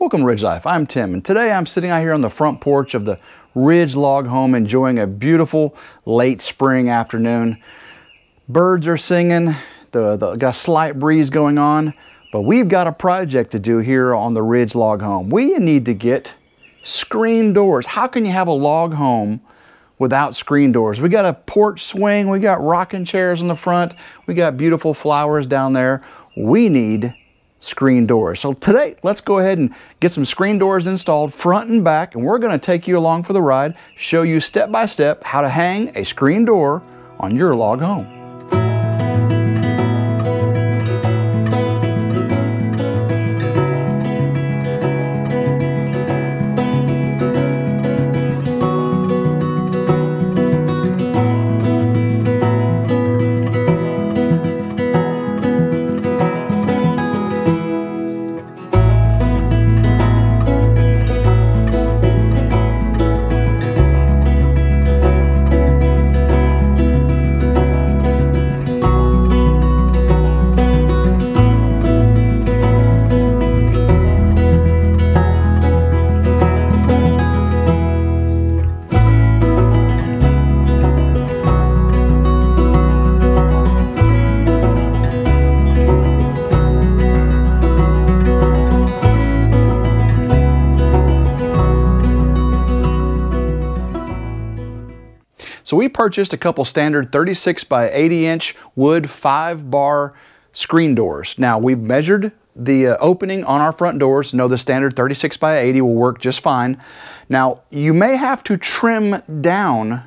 Welcome to Ridge Life. I'm Tim, and today I'm sitting out here on the front porch of the Ridge log home enjoying a beautiful late spring afternoon. Birds are singing, got a slight breeze going on, but we've got a project to do here on the Ridge log home. We need to get screen doors. How can you have a log home without screen doors? We got a porch swing, we got rocking chairs in the front, we got beautiful flowers down there. We need screen doors. So today, let's go ahead and get some screen doors installed front and back, and we're going to take you along for the ride, show you step by step how to hang a screen door on your log home. So we purchased a couple standard 36 by 80 inch wood 5-bar screen doors. Now we've measured the opening on our front doors. Know the standard 36 by 80 will work just fine. Now you may have to trim down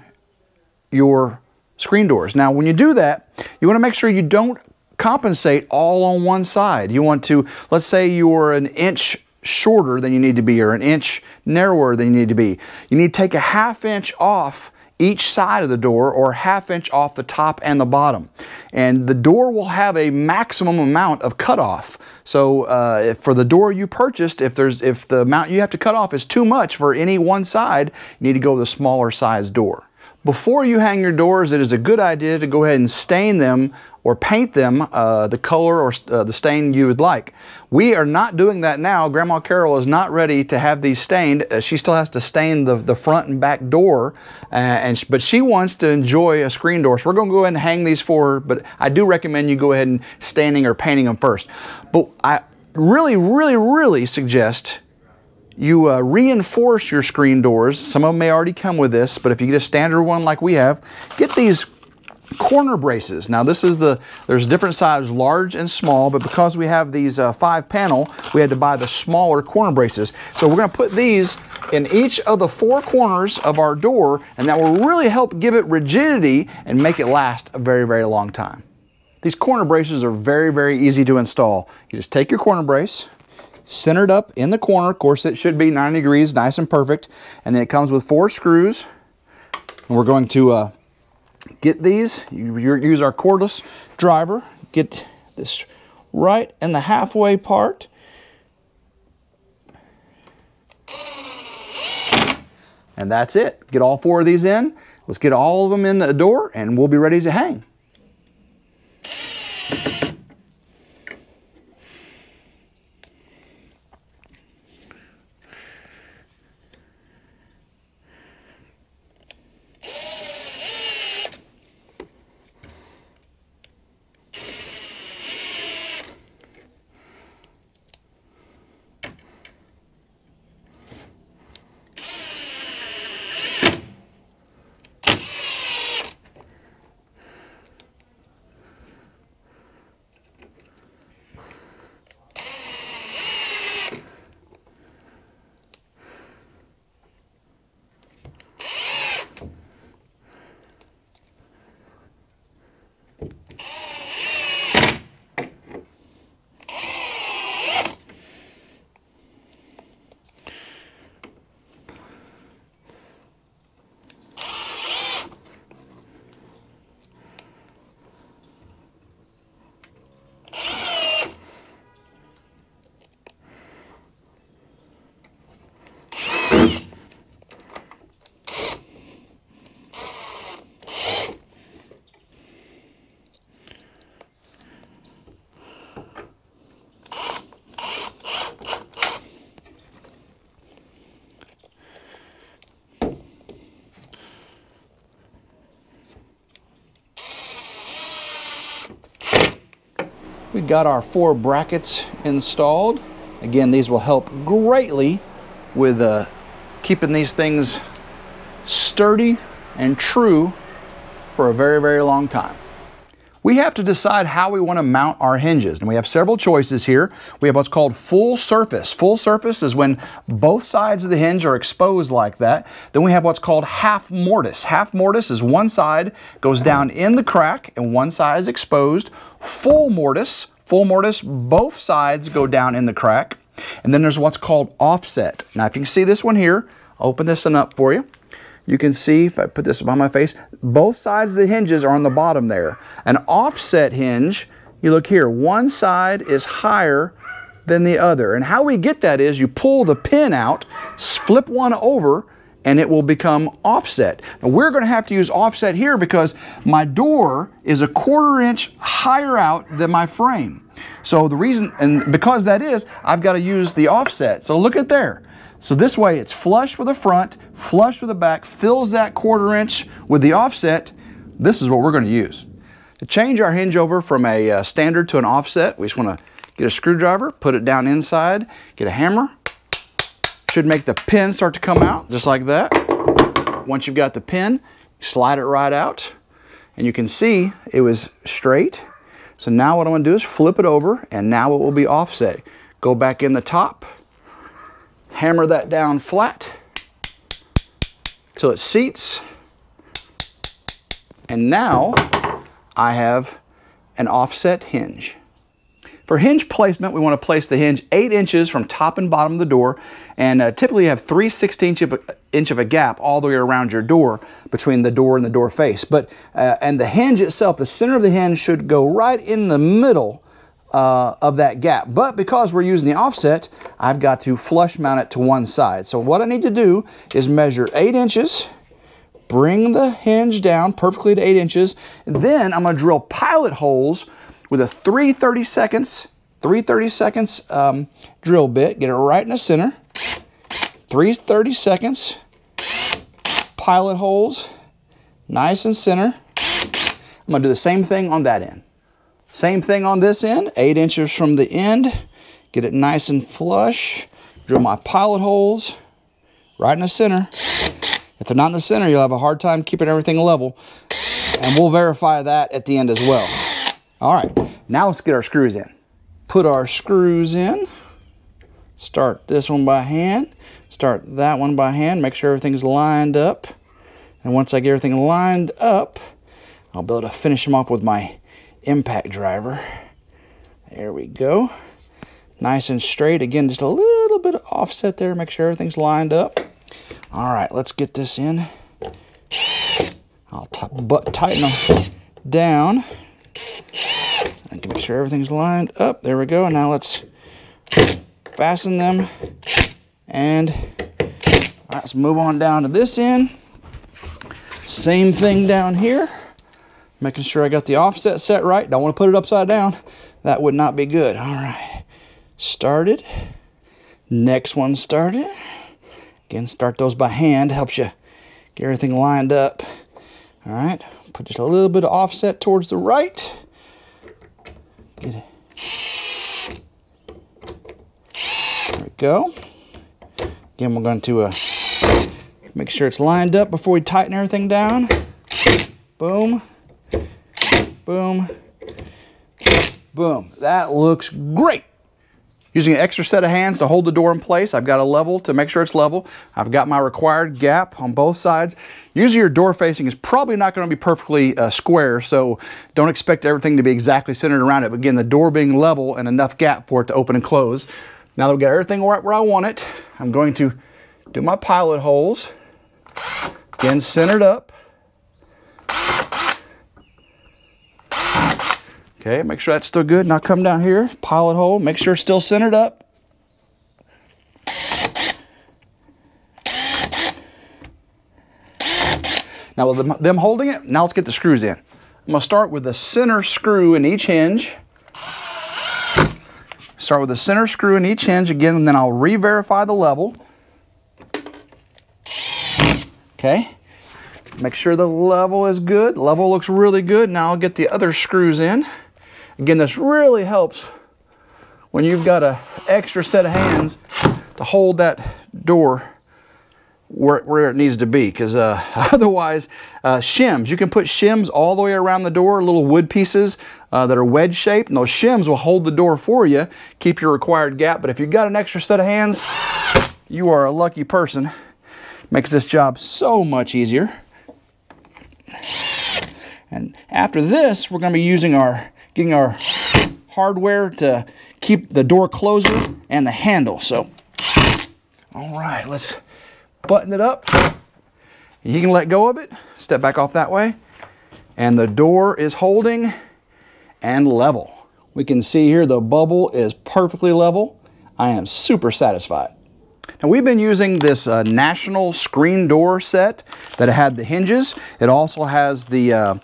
your screen doors. Now when you do that, you want to make sure you don't compensate all on one side. You want to, let's say you're an inch shorter than you need to be or an inch narrower than you need to be. You need to take a ½ inch off each side of the door or ½ inch off the top and the bottom. And the door will have a maximum amount of cutoff. So for the door you purchased, if the amount you have to cut off is too much for any one side, you need to go with a smaller size door. Before you hang your doors, it is a good idea to go ahead and stain them or paint them the color or the stain you would like. We are not doing that now. Grandma Carol is not ready to have these stained. She still has to stain the front and back door, but she wants to enjoy a screen door. So we're going to go ahead and hang these for her, but I do recommend you go ahead and staining or painting them first. But I really suggest you reinforce your screen doors. Some of them may already come with this, but if you get a standard one like we have, get these corner braces. Now there's different sizes, large and small, but because we have these 5-panel, we had to buy the smaller corner braces. So we're going to put these in each of the 4 corners of our door, and that will really help give it rigidity and make it last a very long time. These corner braces are very easy to install. You just take your corner brace, center it up in the corner. Of course, it should be 90 degrees, nice and perfect. And then it comes with 4 screws. And we're going to get these. Use our cordless driver. Get this right in the halfway part. And that's it. Get all 4 of these in. Let's get all of them in the door and we'll be ready to hang. We got our 4 brackets installed. Again, these will help greatly with keeping these things sturdy and true for a very, very long time. We have to decide how we want to mount our hinges, and we have several choices here. We have what's called full surface. Full surface is when both sides of the hinge are exposed like that. Then we have what's called half mortise. Half mortise is one side goes down in the crack and one side is exposed. Full mortise, both sides go down in the crack. And then there's what's called offset. Now if you can see this one here, I'll open this one up for you. You can see, if I put this on my face, both sides of the hinges are on the bottom there. An offset hinge, you look here, one side is higher than the other. And how we get that is you pull the pin out, flip one over, and it will become offset. Now we're going to have to use offset here because my door is a 1/4 inch higher out than my frame. So the reason, and because that is, I've got to use the offset. So look at there. So this way it's flush with the front, flush with the back, fills that 1/4 inch with the offset. This is what we're going to use. To change our hinge over from a standard to an offset, we just want to get a screwdriver, put it down inside, get a hammer. Should make the pin start to come out, just like that. Once you've got the pin, slide it right out. And you can see it was straight. So now what I'm going to do is flip it over, and now it will be offset. Go back in the top. Hammer that down flat till it seats, and now I have an offset hinge. For hinge placement, we want to place the hinge 8 inches from top and bottom of the door, and typically you have 3/16 inch of a gap all the way around your door between the door and the door face. But and the hinge itself, the center of the hinge should go right in the middle of that gap. But because we're using the offset, I've got to flush mount it to one side. So what I need to do is measure 8 inches, bring the hinge down perfectly to 8 inches, then I'm going to drill pilot holes with a 3/32 drill bit, get it right in the center, 3/32 pilot holes, nice and center. I'm going to do the same thing on that end. Same thing on this end, 8 inches from the end, get it nice and flush, drill my pilot holes right in the center. If they're not in the center, you'll have a hard time keeping everything level, and we'll verify that at the end as well. All right, now let's get our screws in. Put our screws in, start this one by hand, start that one by hand, make sure everything's lined up, and once I get everything lined up, I'll be able to finish them off with my impact driver. There we go. Nice and straight. Again, just a little bit of offset there. Make sure everything's lined up. All right, let's get this in. I'll tighten them down. I can make sure everything's lined up. There we go. Now let's fasten them. And all right, let's move on down to this end. Same thing down here. Making sure I got the offset set right. Don't want to put it upside down. That would not be good. All right. Started. Next one started. Again, start those by hand. Helps you get everything lined up. All right. Put just a little bit of offset towards the right. Get it. There we go. Again, we're going to make sure it's lined up before we tighten everything down. Boom. Boom, boom. That looks great. Using an extra set of hands to hold the door in place, I've got a level to make sure it's level. I've got my required gap on both sides. Usually your door facing is probably not going to be perfectly square, so don't expect everything to be exactly centered around it. But again, the door being level and enough gap for it to open and close. Now that we've got everything right where I want it, I'm going to do my pilot holes. Again, centered up. Okay, make sure that's still good. Now come down here, pilot hole, make sure it's still centered up. Now with them holding it, now let's get the screws in. I'm going to start with the center screw in each hinge. Start with the center screw in each hinge again, and then I'll re-verify the level. Okay, make sure the level is good. Level looks really good. Now I'll get the other screws in. Again, this really helps when you've got an extra set of hands to hold that door where it needs to be, because otherwise, shims, you can put shims all the way around the door, little wood pieces that are wedge shaped, and those shims will hold the door for you, keep your required gap. But if you've got an extra set of hands, you are a lucky person. Makes this job so much easier. And after this, we're going to be using getting our hardware to keep the door closer and the handle. So, all right, let's button it up. You can let go of it, step back off that way, and the door is holding and level. We can see here the bubble is perfectly level. I am super satisfied. Now, we've been using this National screen door set that had the hinges. It also has the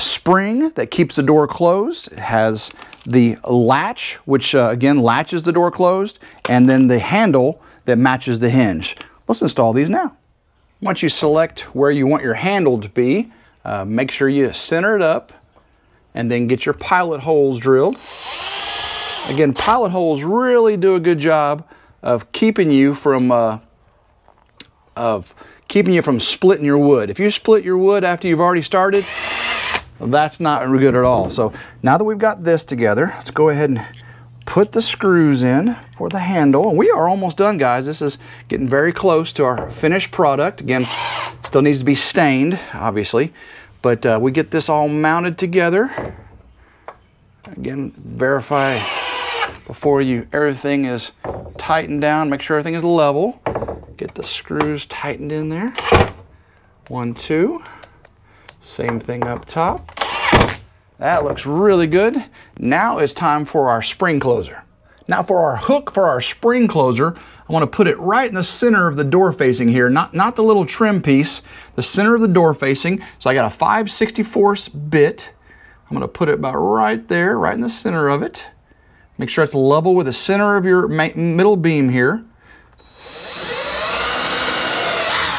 spring that keeps the door closed. It has the latch, which again latches the door closed, and then the handle that matches the hinge. Let's install these now. Once you select where you want your handle to be, make sure you center it up and then get your pilot holes drilled. Again, pilot holes really do a good job of keeping you from splitting your wood. If you split your wood after you've already started, that's not good at all. So now that we've got this together, let's go ahead and put the screws in for the handle. And we are almost done, guys. This is getting very close to our finished product. Again, still needs to be stained, obviously, but we get this all mounted together. Again, verify before everything is tightened down. Make sure everything is level. Get the screws tightened in there. 1, 2. Same thing up top. That looks really good. Now it's time for our spring closer. Now for our hook for our spring closer, I want to put it right in the center of the door facing here, not the little trim piece, the center of the door facing. So I got a 5/64 bit. I'm going to put it about right there, right in the center of it. Make sure it's level with the center of your middle beam here.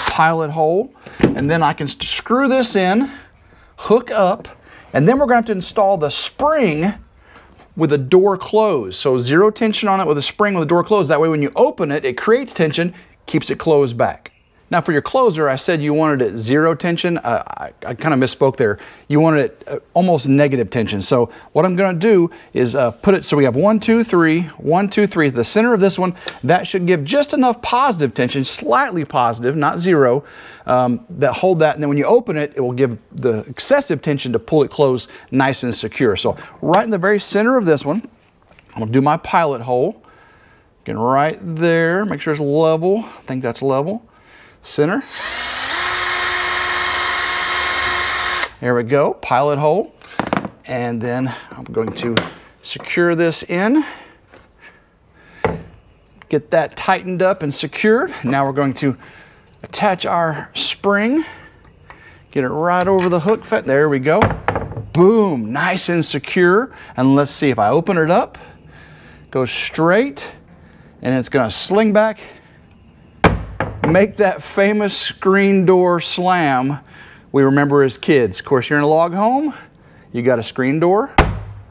Pilot hole, and then I can screw this in, hook up, and then we're going to have to install the spring with the door closed. So 0 tension on it with a spring with the door closed. That way when you open it, it creates tension, keeps it closed back. Now for your closer, I said you wanted it 0 tension. I kind of misspoke there. You wanted it almost negative tension. So what I'm going to do is put it, so we have 1, 2, 3, 1, 2, 3. The center of this one, that should give just enough positive tension, slightly positive, not 0, that hold that. And then when you open it, it will give the excessive tension to pull it closed nice and secure. So right in the very center of this one, I'm going to do my pilot hole. Again, right there. Make sure it's level. I think that's level. Center. There we go, pilot hole. And then I'm going to secure this in. Get that tightened up and secured. Now we're going to attach our spring. Get it right over the hook. There we go. Boom, nice and secure. And let's see if I open it up. Go straight, and it's going to sling back. Make that famous screen door slam we remember as kids. Of course, you're in a log home, you got a screen door,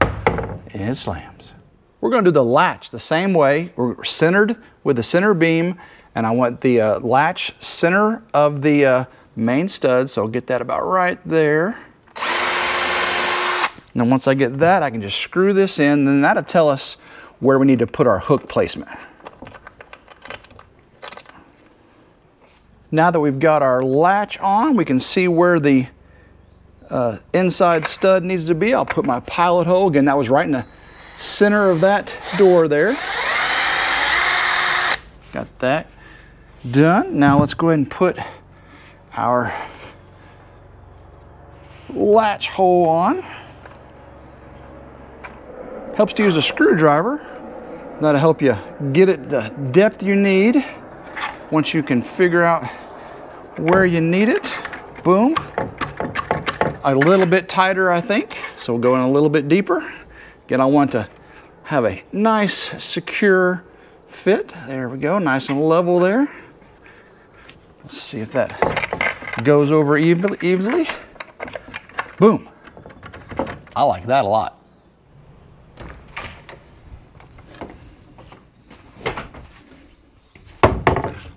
and it slams. We're going to do the latch the same way. We're centered with the center beam, and I want the latch center of the main stud, so I'll get that about right there. And then once I get that, I can just screw this in, and then that'll tell us where we need to put our hook placement. Now that we've got our latch on, we can see where the inside stud needs to be. I'll put my pilot hole. Again, that was right in the center of that door there. Got that done. Now let's go ahead and put our latch hole on. Helps to use a screwdriver. That'll help you get it the depth you need. Once you can figure out where you need it, boom. A little bit tighter, I think. So we'll go in a little bit deeper. Again, I want to have a nice, secure fit. There we go, nice and level there. Let's see if that goes over easily. Boom. I like that a lot.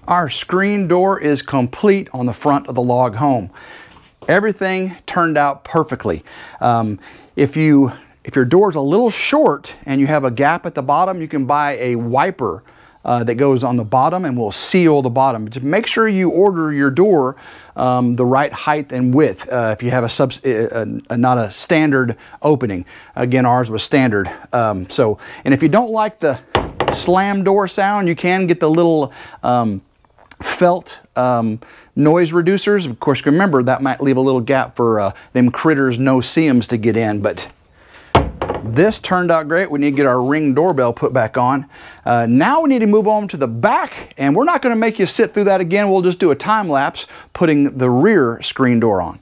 Our screen door is complete on the front of the log home. Everything turned out perfectly. If your door's a little short and you have a gap at the bottom, you can buy a wiper that goes on the bottom and will seal the bottom. Just make sure you order your door the right height and width if you have not a standard opening. Again, ours was standard. And if you don't like the slam door sound, you can get the little felt noise reducers. Of course, remember that might leave a little gap for them critters no-see-ums to get in, but this turned out great. We need to get our Ring doorbell put back on. Now we need to move on to the back, and we're not going to make you sit through that again. We'll just do a time lapse putting the rear screen door on.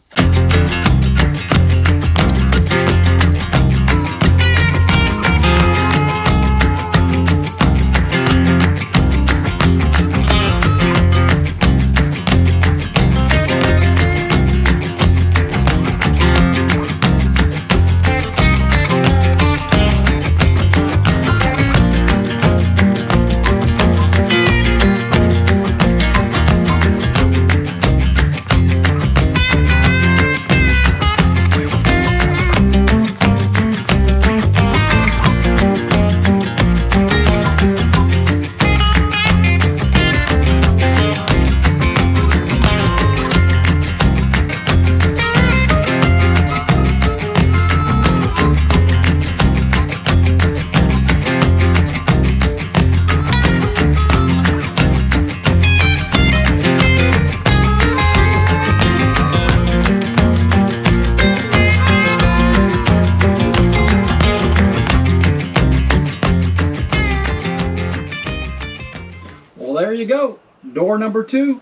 There you go, door number 2,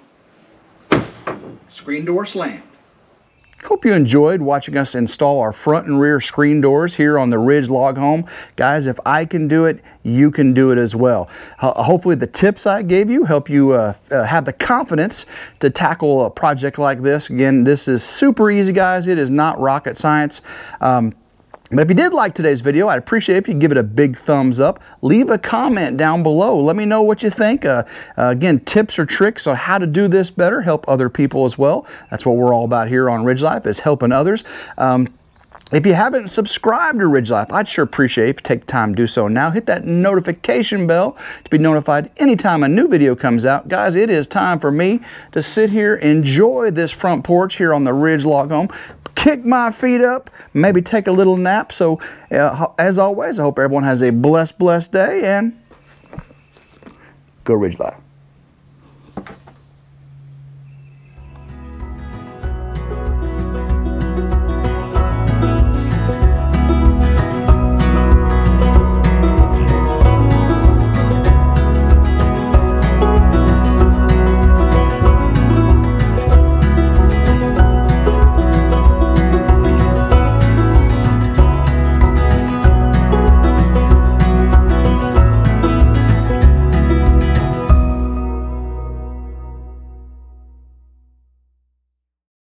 screen door slammed. Hope you enjoyed watching us install our front and rear screen doors here on the Ridge log home. Guys, if I can do it, you can do it as well. Hopefully the tips I gave you help you have the confidence to tackle a project like this. Again, this is super easy, guys. It is not rocket science. But if you did like today's video, I'd appreciate it if you give it a big thumbs up. Leave a comment down below. Let me know what you think. Again, tips or tricks on how to do this better, help other people as well. That's what we're all about here on Ridge Life, is helping others. If you haven't subscribed to Ridge Life, I'd sure appreciate it if you take the time to do so now. Hit that notification bell to be notified anytime a new video comes out. Guys, it is time for me to sit here, enjoy this front porch here on the Ridge log home, kick my feet up, maybe take a little nap. So as always, I hope everyone has a blessed day, and go Ridge Life.